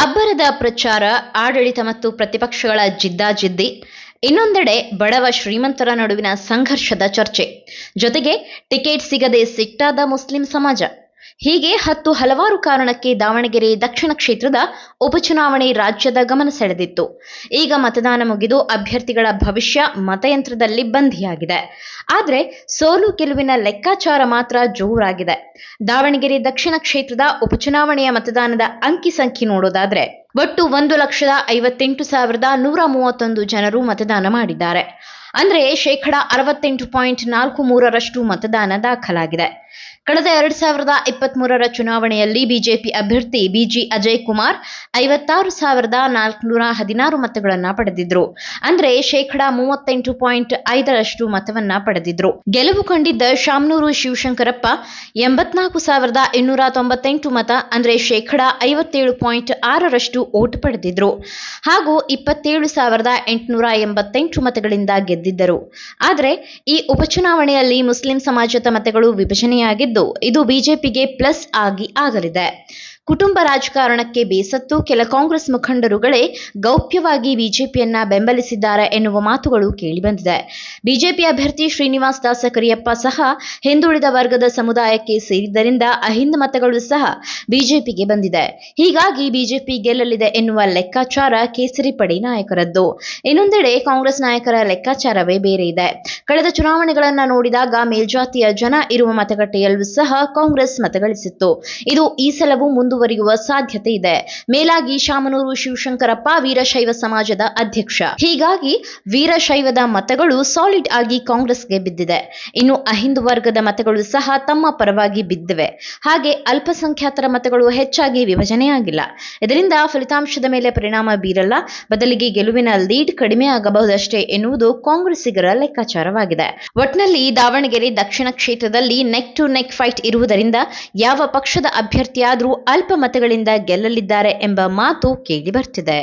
ಅಬ್ಬರದ ಪ್ರಚಾರ, ಆಡಳಿತ ಮತ್ತು ಪ್ರತಿಪಕ್ಷಗಳ ಜಿದ್ದಾಜಿದ್ದಿ, ಇನ್ನೊಂದೆಡೆ ಬಡವ ಶ್ರೀಮಂತರ ನಡುವಿನ ಸಂಘರ್ಷದ ಚರ್ಚೆ, ಜೊತೆಗೆ ಟಿಕೆಟ್ ಸಿಗದೆ ಸಿಟ್ಟಾದ ಮುಸ್ಲಿಂ ಸಮಾಜ. ಹೀಗೆ ಹಲವಾರು ಕಾರಣಕ್ಕೆ ದಾವಣಗೆರೆ ದಕ್ಷಿಣ ಕ್ಷೇತ್ರದ ಉಪಚುನಾವಣೆ ರಾಜ್ಯದ ಗಮನ ಸೆಳೆದಿತ್ತು. ಈಗ ಮತದಾನ ಮುಗಿದು ಅಭ್ಯರ್ಥಿಗಳ ಭವಿಷ್ಯ ಮತಯಂತ್ರದಲ್ಲಿ ಬಂಧಿಯಾಗಿದೆ. ಆದರೆ ಸೋಲು ಗೆಲುವಿನ ಲೆಕ್ಕಾಚಾರ ಮಾತ್ರ ಜೋರಾಗಿದೆ. ದಾವಣಗೆರೆ ದಕ್ಷಿಣ ಕ್ಷೇತ್ರದ ಉಪಚುನಾವಣೆಯ ಮತದಾನದ ಅಂಕಿ ಸಂಖ್ಯೆ ನೋಡೋದಾದ್ರೆ ಒಟ್ಟು 1,58,131 ಜನರು ಮತದಾನ ಮಾಡಿದ್ದಾರೆ. ಅಂದ್ರೆ 68.43% ಮತದಾನ ದಾಖಲಾಗಿದೆ. ಕಳೆದ 2023ರ ಚುನಾವಣೆಯಲ್ಲಿ ಬಿಜೆಪಿ ಅಭ್ಯರ್ಥಿ ಬಿಜಿ ಅಜಯ್ ಕುಮಾರ್ 56,416 ಮತಗಳನ್ನ ಪಡೆದಿದ್ರು. ಅಂದ್ರೆ 38.5% ಮತವನ್ನ ಪಡೆದಿದ್ರು. ಗೆಲುವು ಕಂಡಿದ್ದ ಶಾಮನೂರು ಶಿವಶಂಕರಪ್ಪ 84,298 ಮತ, ಅಂದ್ರೆ 57.6% ಓಟ್ ಪಡೆದಿದ್ರು ಹಾಗೂ 27,888 ಮತಗಳಿಂದ ಗೆದ್ದಿದ್ದರು. ಆದರೆ ಈ ಉಪಚುನಾವಣೆಯಲ್ಲಿ ಮುಸ್ಲಿಂ ಸಮಾಜದ ಮತಗಳು ವಿಭಜನೆಯಾಗಿದ್ದು ಇದು ಬಿಜೆಪಿಗೆ ಪ್ಲಸ್ ಆಗಲಿದೆ. ಕುಟುಂಬ ರಾಜಕಾರಣಕ್ಕೆ ಬೇಸತ್ತು ಕೆಲ ಕಾಂಗ್ರೆಸ್ ಮುಖಂಡರುಗಳೇ ಗೌಪ್ಯವಾಗಿ ಬಿಜೆಪಿಯನ್ನ ಬೆಂಬಲಿಸಿದ್ದಾರೆ ಎನ್ನುವ ಮಾತುಗಳು ಕೇಳಿಬಂದಿದೆ. ಬಿಜೆಪಿ ಅಭ್ಯರ್ಥಿ ಶ್ರೀನಿವಾಸ್ ದಾಸ ಕರಿಯಪ್ಪ ಸಹ ಹಿಂದುಳಿದ ವರ್ಗದ ಸಮುದಾಯಕ್ಕೆ ಸೇರಿದ್ದರಿಂದ ಅಹಿಂದ ಮತಗಳು ಸಹ ಬಿಜೆಪಿಗೆ ಬಂದಿದೆ. ಹೀಗಾಗಿ ಬಿಜೆಪಿ ಗೆಲ್ಲಲಿದೆ ಎನ್ನುವ ಲೆಕ್ಕಾಚಾರ ಕೇಸರಿ ಪಡೆ ನಾಯಕರದ್ದು. ಇನ್ನೊಂದೆಡೆ ಕಾಂಗ್ರೆಸ್ ನಾಯಕರ ಲೆಕ್ಕಾಚಾರವೇ ಬೇರೆ ಇದೆ. ಕಳೆದ ಚುನಾವಣೆಗಳನ್ನ ನೋಡಿದಾಗ ಮೇಲ್ಜಾತಿಯ ಜನ ಇರುವ ಮತಗಟ್ಟೆಯಲ್ಲೂ ಸಹ ಕಾಂಗ್ರೆಸ್ ಮತಗಳಿಸಿತ್ತು. ಇದು ಈ ಸಲವೂ ಮುಂದುವರಿಯುವ ಸಾಧ್ಯತೆ ಇದೆ. ಮೇಲಾಗಿ ಶಾಮನೂರು ಶಿವಶಂಕರಪ್ಪ ವೀರಶೈವ ಸಮಾಜದ ಅಧ್ಯಕ್ಷ. ಹೀಗಾಗಿ ವೀರಶೈವದ ಮತಗಳು ಸಾಲಿಡ್ ಆಗಿ ಕಾಂಗ್ರೆಸ್ಗೆ ಬಿದ್ದಿದೆ. ಇನ್ನು ಅಹಿಂದ ವರ್ಗದ ಮತಗಳು ಸಹ ತಮ್ಮ ಪರವಾಗಿ ಬಿದ್ದಿವೆ. ಹಾಗೆ ಅಲ್ಪಸಂಖ್ಯಾತರ ಮತಗಳು ಹೆಚ್ಚಾಗಿ ವಿಭಜನೆಯಾಗಿಲ್ಲ. ಇದರಿಂದ ಫಲಿತಾಂಶದ ಮೇಲೆ ಪರಿಣಾಮ ಬೀರಲ್ಲ, ಬದಲಿಗೆ ಗೆಲುವಿನ ಲೀಡ್ ಕಡಿಮೆ ಆಗಬಹುದಷ್ಟೇ ಎನ್ನುವುದು ಕಾಂಗ್ರೆಸ್ಸಿಗರ ಲೆಕ್ಕಾಚಾರವಾಗಿದೆ. ಒಟ್ನಲ್ಲಿ ದಾವಣಗೆರೆ ದಕ್ಷಿಣ ಕ್ಷೇತ್ರದಲ್ಲಿ ನೆಕ್ ಟು ನೆಕ್ ಫೈಟ್ ಇರುವುದರಿಂದ ಯಾವ ಪಕ್ಷದ ಅಭ್ಯರ್ಥಿಯಾದರೂ ಅಲ್ಪ ಮತಗಳಿಂದ ಗೆಲ್ಲಲಿದ್ದಾರೆ ಎಂಬ ಮಾತು ಕೇಳಿ ಬರ್ತಿದೆ.